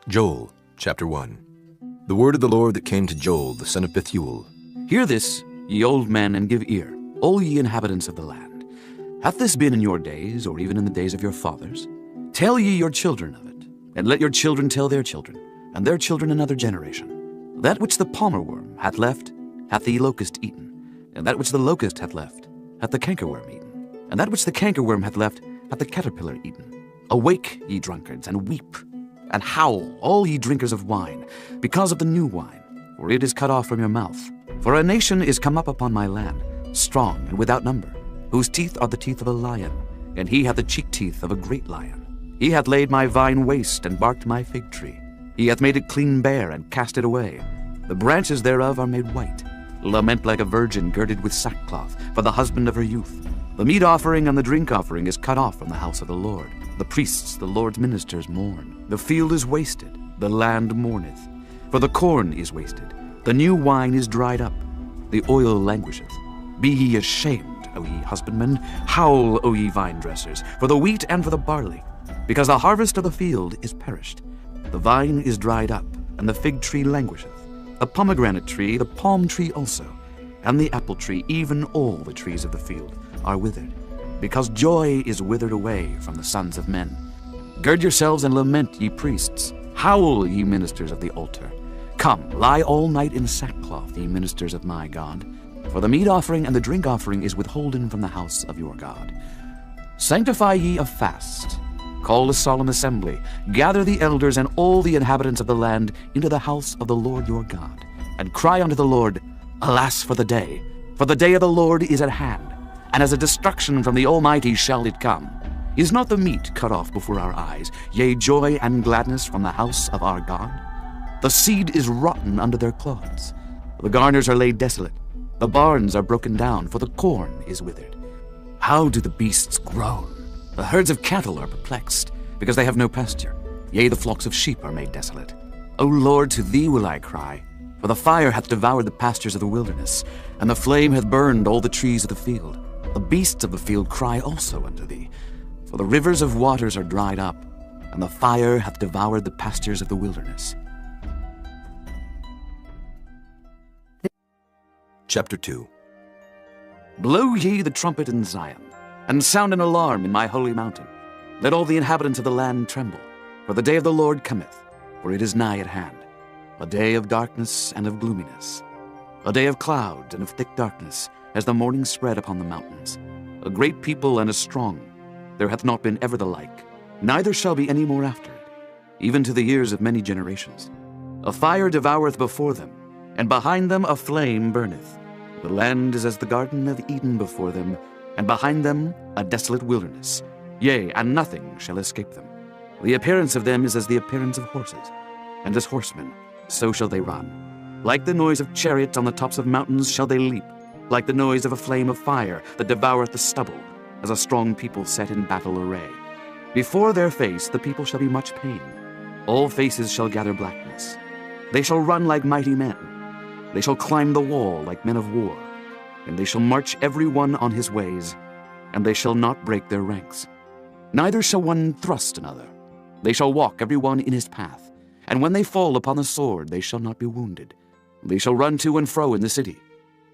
Joel, chapter 1. The word of the Lord that came to Joel, the son of Bethuel. Hear this, ye old men, and give ear, all ye inhabitants of the land. Hath this been in your days, or even in the days of your fathers? Tell ye your children of it, and let your children tell their children, and their children another generation. That which the palmer worm hath left, hath the locust eaten, and that which the locust hath left, hath the cankerworm eaten, and that which the cankerworm hath left, hath the caterpillar eaten. Awake, ye drunkards, and weep, and howl, all ye drinkers of wine, because of the new wine, for it is cut off from your mouth. For a nation is come up upon my land, strong and without number, whose teeth are the teeth of a lion, and he hath the cheek teeth of a great lion. He hath laid my vine waste, and barked my fig tree. He hath made it clean bare, and cast it away. The branches thereof are made white. Lament like a virgin girded with sackcloth, for the husband of her youth. The meat offering and the drink offering is cut off from the house of the Lord. The priests, the Lord's ministers, mourn. The field is wasted, the land mourneth. For the corn is wasted, the new wine is dried up, the oil languisheth. Be ye ashamed, O ye husbandmen, howl, O ye vine dressers, for the wheat and for the barley, because the harvest of the field is perished. The vine is dried up, and the fig tree languisheth. The pomegranate tree, the palm tree also, and the apple tree, even all the trees of the field, are withered, because joy is withered away from the sons of men. Gird yourselves and lament, ye priests. Howl, ye ministers of the altar. Come, lie all night in sackcloth, ye ministers of my God. For the meat offering and the drink offering is withholden from the house of your God. Sanctify ye a fast. Call a solemn assembly. Gather the elders and all the inhabitants of the land into the house of the Lord your God. And cry unto the Lord, Alas for the day! For the day of the Lord is at hand, and as a destruction from the Almighty shall it come. Is not the meat cut off before our eyes, yea, joy and gladness from the house of our God? The seed is rotten under their clods. The garners are laid desolate. The barns are broken down, for the corn is withered. How do the beasts groan? The herds of cattle are perplexed, because they have no pasture. Yea, the flocks of sheep are made desolate. O Lord, to thee will I cry, for the fire hath devoured the pastures of the wilderness, and the flame hath burned all the trees of the field. The beasts of the field cry also unto thee, for the rivers of waters are dried up, and the fire hath devoured the pastures of the wilderness. Chapter 2. Blow ye the trumpet in Zion, and sound an alarm in my holy mountain. Let all the inhabitants of the land tremble, for the day of the Lord cometh, for it is nigh at hand. A day of darkness and of gloominess, a day of clouds and of thick darkness, as the morning spread upon the mountains. A great people and a strong, there hath not been ever the like, neither shall be any more after it, even to the years of many generations. A fire devoureth before them, and behind them a flame burneth. The land is as the garden of Eden before them, and behind them a desolate wilderness. Yea, and nothing shall escape them. The appearance of them is as the appearance of horses, and as horsemen, so shall they run. Like the noise of chariots on the tops of mountains shall they leap, like the noise of a flame of fire that devoureth the stubble, as a strong people set in battle array. Before their face the people shall be much pain. All faces shall gather blackness. They shall run like mighty men. They shall climb the wall like men of war. And they shall march every one on his ways, and they shall not break their ranks. Neither shall one thrust another. They shall walk every one in his path. And when they fall upon the sword, they shall not be wounded. They shall run to and fro in the city.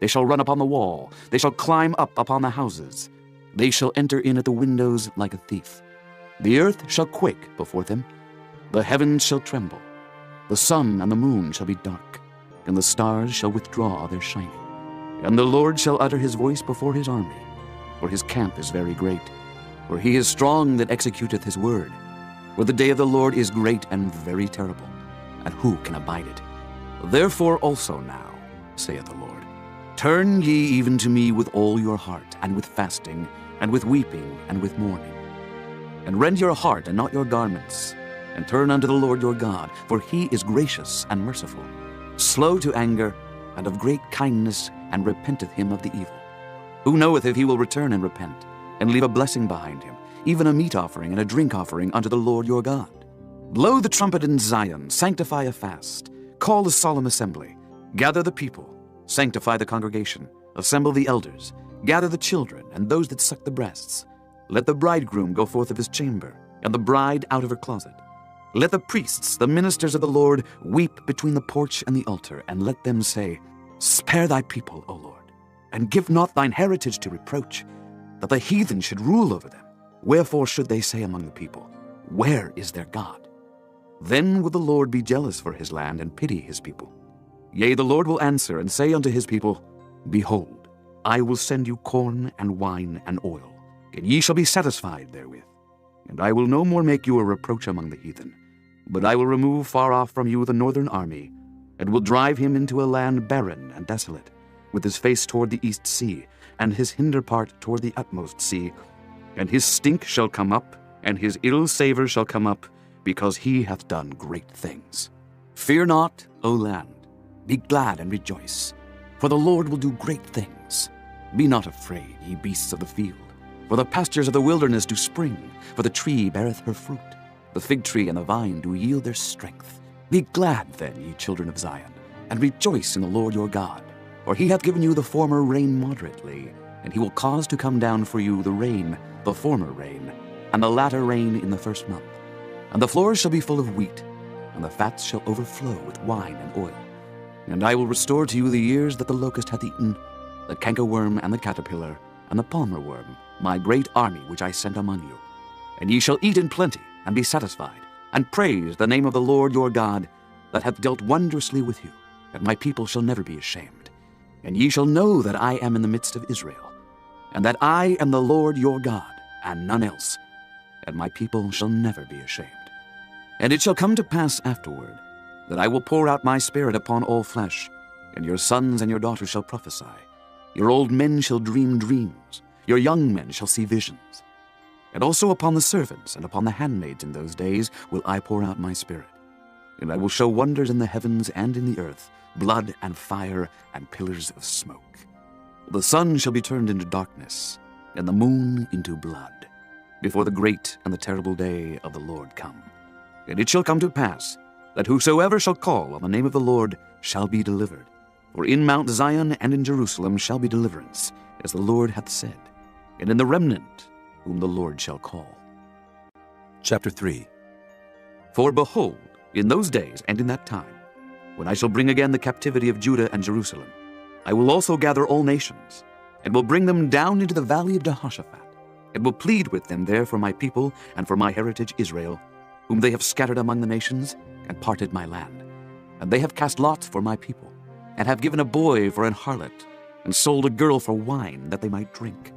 They shall run upon the wall. They shall climb up upon the houses. They shall enter in at the windows like a thief. The earth shall quake before them. The heavens shall tremble. The sun and the moon shall be dark, and the stars shall withdraw their shining. And the Lord shall utter his voice before his army, for his camp is very great. For he is strong that executeth his word. For the day of the Lord is great and very terrible, and who can abide it? Therefore also now, saith the Lord, turn ye even to me with all your heart, and with fasting, and with weeping, and with mourning. And rend your heart and not your garments, and turn unto the Lord your God, for he is gracious and merciful, slow to anger, and of great kindness, and repenteth him of the evil. Who knoweth if he will return and repent, and leave a blessing behind him, even a meat offering and a drink offering unto the Lord your God? Blow the trumpet in Zion, sanctify a fast, call a solemn assembly, gather the people, sanctify the congregation, assemble the elders, gather the children and those that suck the breasts. Let the bridegroom go forth of his chamber, and the bride out of her closet. Let the priests, the ministers of the Lord, weep between the porch and the altar, and let them say, Spare thy people, O Lord, and give not thine heritage to reproach, that the heathen should rule over them. Wherefore should they say among the people, Where is their God? Then will the Lord be jealous for his land and pity his people. Yea, the Lord will answer and say unto his people, Behold, I will send you corn and wine and oil, and ye shall be satisfied therewith. And I will no more make you a reproach among the heathen, but I will remove far off from you the northern army, and will drive him into a land barren and desolate, with his face toward the east sea, and his hinder part toward the utmost sea. And his stink shall come up, and his ill savour shall come up, because he hath done great things. Fear not, O land, be glad and rejoice, for the Lord will do great things. Be not afraid, ye beasts of the field, for the pastures of the wilderness do spring, for the tree beareth her fruit. The fig tree and the vine do yield their strength. Be glad then, ye children of Zion, and rejoice in the Lord your God. For he hath given you the former rain moderately, and he will cause to come down for you the rain, the former rain, and the latter rain in the first month. And the floors shall be full of wheat, and the fats shall overflow with wine and oil. And I will restore to you the years that the locust hath eaten, the cankerworm and the caterpillar, and the palmer worm, my great army which I sent among you. And ye shall eat in plenty, and be satisfied, and praise the name of the Lord your God, that hath dealt wondrously with you, and my people shall never be ashamed. And ye shall know that I am in the midst of Israel, and that I am the Lord your God, and none else, and my people shall never be ashamed. And it shall come to pass afterward, that I will pour out my spirit upon all flesh, and your sons and your daughters shall prophesy. Your old men shall dream dreams, your young men shall see visions. And also upon the servants and upon the handmaids in those days will I pour out my spirit. And I will show wonders in the heavens and in the earth, blood and fire and pillars of smoke. The sun shall be turned into darkness, and the moon into blood, before the great and the terrible day of the Lord come. And it shall come to pass, that whosoever shall call on the name of the Lord shall be delivered. For in Mount Zion and in Jerusalem shall be deliverance, as the Lord hath said, and in the remnant whom the Lord shall call. Chapter 3. For behold, in those days and in that time, when I shall bring again the captivity of Judah and Jerusalem, I will also gather all nations, and will bring them down into the valley of Jehoshaphat, and will plead with them there for my people and for my heritage Israel, whom they have scattered among the nations, and parted my land. And they have cast lots for my people, and have given a boy for an harlot, and sold a girl for wine, that they might drink.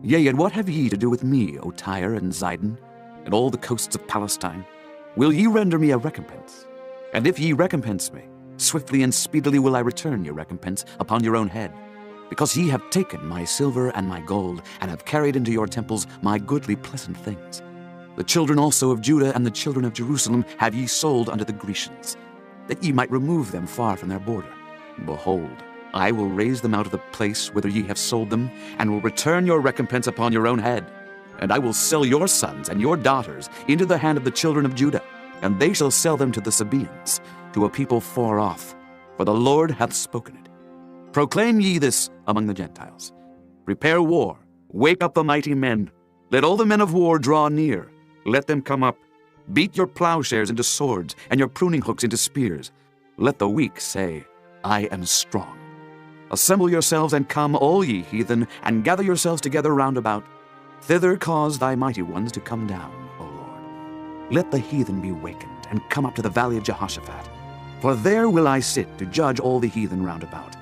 Yea, and what have ye to do with me, O Tyre and Zidon, and all the coasts of Palestine? Will ye render me a recompense? And if ye recompense me, swiftly and speedily will I return your recompense upon your own head. Because ye have taken my silver and my gold, and have carried into your temples my goodly pleasant things. The children also of Judah and the children of Jerusalem have ye sold unto the Grecians, that ye might remove them far from their border. Behold, I will raise them out of the place whither ye have sold them, and will return your recompense upon your own head. And I will sell your sons and your daughters into the hand of the children of Judah, and they shall sell them to the Sabaeans, to a people far off, for the Lord hath spoken it. Proclaim ye this among the Gentiles. Prepare war, wake up the mighty men. Let all the men of war draw near. Let them come up. Beat your plowshares into swords, and your pruning hooks into spears. Let the weak say, I am strong. Assemble yourselves and come, all ye heathen, and gather yourselves together round about. Thither cause thy mighty ones to come down, O Lord. Let the heathen be wakened, and come up to the valley of Jehoshaphat. For there will I sit to judge all the heathen round about.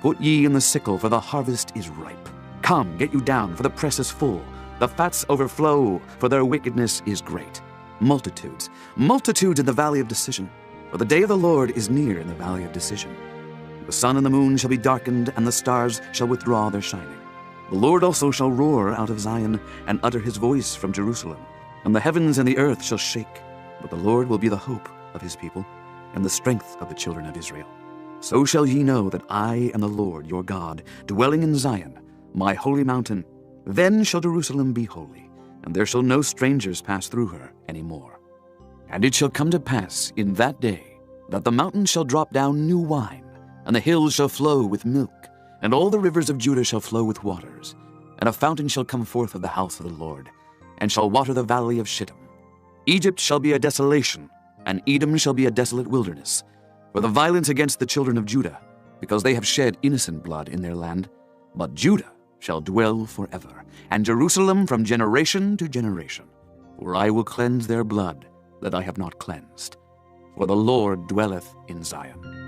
Put ye in the sickle, for the harvest is ripe. Come, get you down, for the press is full. The fats overflow, for their wickedness is great. Multitudes, multitudes in the valley of decision. For the day of the Lord is near in the valley of decision. The sun and the moon shall be darkened, and the stars shall withdraw their shining. The Lord also shall roar out of Zion, and utter his voice from Jerusalem. And the heavens and the earth shall shake. But the Lord will be the hope of his people, and the strength of the children of Israel. So shall ye know that I am the Lord your God, dwelling in Zion, my holy mountain. Then shall Jerusalem be holy, and there shall no strangers pass through her any more. And it shall come to pass in that day, that the mountains shall drop down new wine, and the hills shall flow with milk, and all the rivers of Judah shall flow with waters. And a fountain shall come forth of the house of the Lord, and shall water the valley of Shittim. Egypt shall be a desolation, And Edom shall be a desolate wilderness, for the violence against the children of Judah, because they have shed innocent blood in their land. But Judah shall dwell forever, and Jerusalem from generation to generation. For I will cleanse their blood that I have not cleansed. For the Lord dwelleth in Zion.